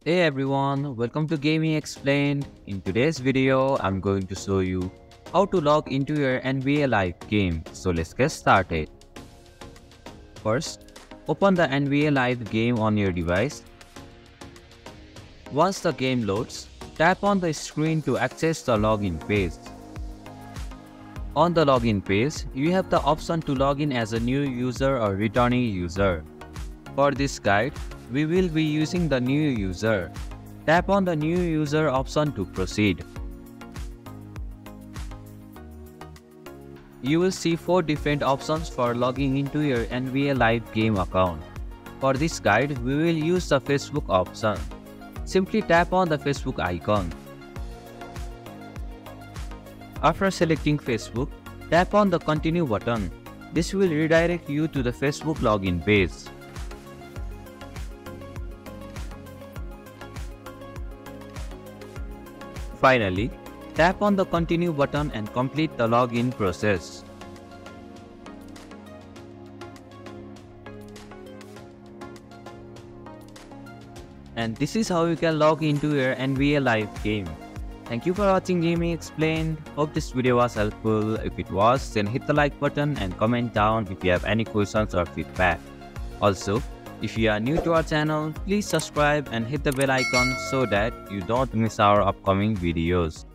Hey everyone, welcome to Gaming Explained. In today's video, I'm going to show you how to log into your NBA Live game. So let's get started. First, open the NBA Live game on your device. Once the game loads, tap on the screen to access the login page. On the login page, you have the option to log in as a new user or returning user. For this guide, we will be using the new user. Tap on the new user option to proceed. You will see 4 different options for logging into your NBA Live game account. For this guide, we will use the Facebook option. Simply tap on the Facebook icon. After selecting Facebook, tap on the Continue button. This will redirect you to the Facebook login page. Finally, tap on the Continue button and complete the login process. And this is how you can log into your NBA Live game. Thank you for watching Gaming Explained. Hope this video was helpful. If it was, then hit the like button and comment down if you have any questions or feedback. Also, if you are new to our channel, please subscribe and hit the bell icon so that you don't miss our upcoming videos.